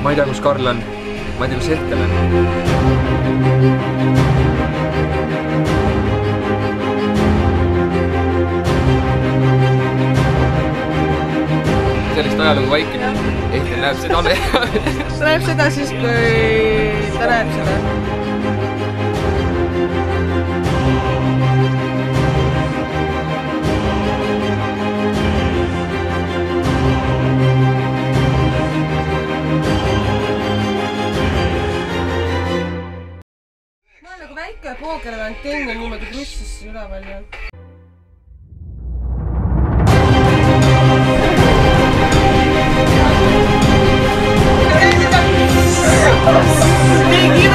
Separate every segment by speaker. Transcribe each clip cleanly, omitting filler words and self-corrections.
Speaker 1: Ma ei tea, kus Karl on. Ma ei tea, kus Hetkel on. Sellist ajalugu vaikine. Hetkel näeb seda.
Speaker 2: Ta näeb seda siis, kui ta näeb seda. Ma olen nagu väike poogele antenn on niimoodi krussis üleval ja... Mingi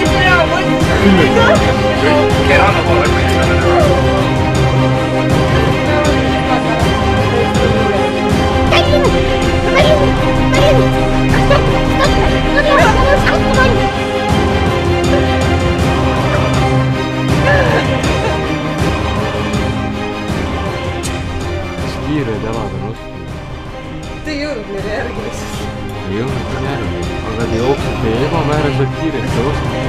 Speaker 2: pea mõtt!
Speaker 1: Kerana poole mõni. Kiired jalad on ostnud.
Speaker 2: Te ei jõudnud meile järgi lihtsalt.
Speaker 1: Ei jõudnud järgi, aga te jooksite ebamääraselt kiiresti ostnud.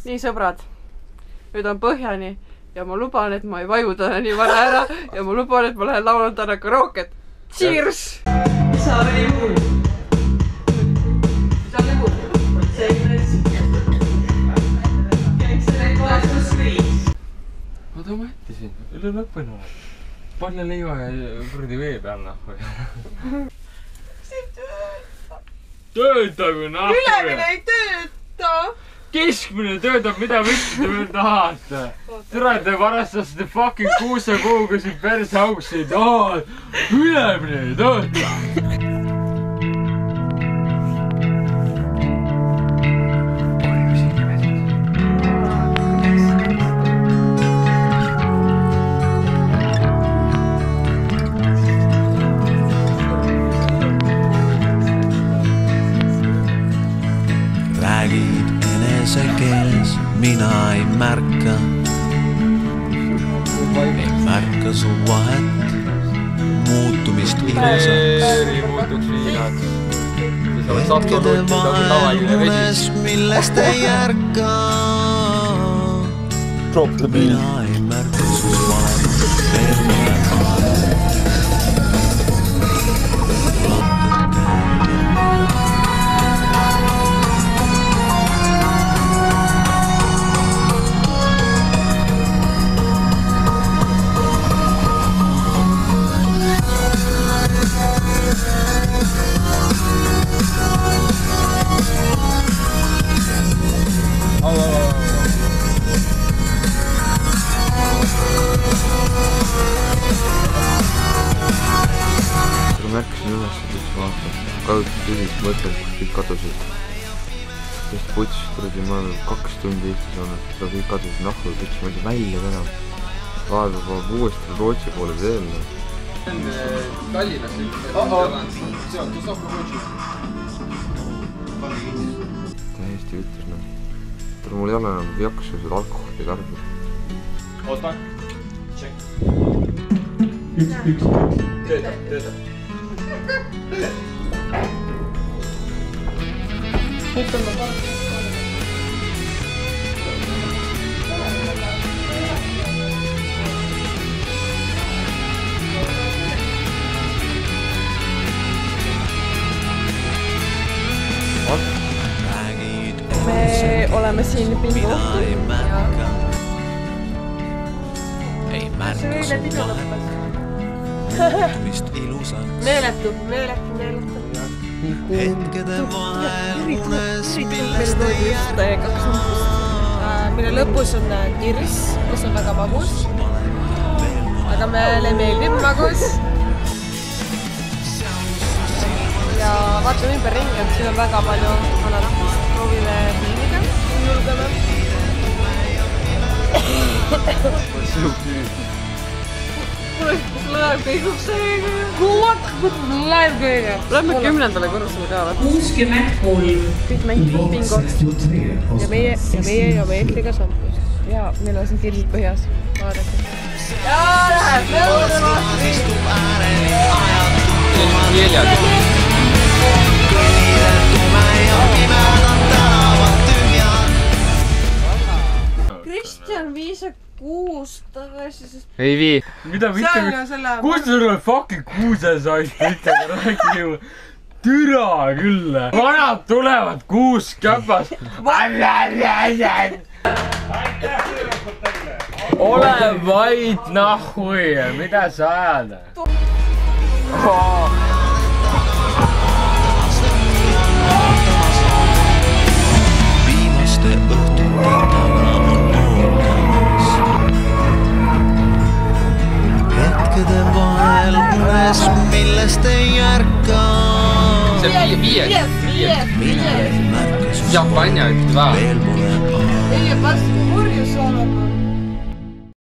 Speaker 2: Nii sõbrad, nüüd on põhjani ja ma luban, et ma ei vaju täna nii vara ära ja ma luban, et ma lähen laulan täna karooket. Cheers! Isa veel muul. Isa veel muul.
Speaker 1: Oota, ma ättisin. Üle lõppenu. Panna leiva ja kurdi vee peal nahku. Tööta kui nahku.
Speaker 2: Ülemine ei tööta!
Speaker 1: Keskmine töötab, mida mitte veel tahate. Tere, te varastasite fucking 6 kuuga siin perse augsid. Ülemine ei tööta.
Speaker 3: keeles mina ei märka su vahet, muutumist ilusaks. Hetkede vahel unest, millest ei ärka. Mina ei märka su vahet, veel mõne vahet.
Speaker 1: Märkasin üles, kus vaata, kaotasid tühist mõtted, kus kõik kadusid. Sest puts tulid ma 2 tundi Eestis olnud, seda kõik kadusid nahku ja kõik mõeldi välja täna. Vahepeal uuesti Rootsi poole teelne. Tallinnas täiesti ütles, noh. Tule mul ei ole enam jaksu seda alkoholi tarbida.
Speaker 4: Oota. Check. Üks. Töötab.
Speaker 2: Nüüd on ma parem. Me oleme siin Pingu meeletu.
Speaker 3: Hetkede vahel unes, millest ei jääda.
Speaker 2: Mille lõpus on kirss, mis on väga magus. Aga meile meeldib magus. ja vaatame ümberringi, et siin on väga palju vanarahvast. Proovime pilliga, julgeme. Kuule, kus laev kõigub seega? Laev kõigub. Lähme 10. korrusele ka, vaata.
Speaker 5: 63.
Speaker 2: Kõik mängib bingo. Ja meie ekliga sampust. Ja meil on siin tirsid põhjas. Vaadake. Ja läheb lõudema. Kristjan viisa 6 tagasi, sest...
Speaker 1: Ei vii.
Speaker 4: Mida mitte? Kus sul on fucking 6 said ikkagi räägima? Türa küll. Vanad tulevad 6 käpas. Ole vait nahui, mida sa ajad?
Speaker 3: Viimaste õhtute taga on ootamas. Hetkede vahel unes, millest ei ärka.
Speaker 1: See on viies.
Speaker 3: Mina ei märka su
Speaker 1: Japanja üht vähe.
Speaker 3: veel pole aeg.
Speaker 2: Ei, vastu hurjus olema.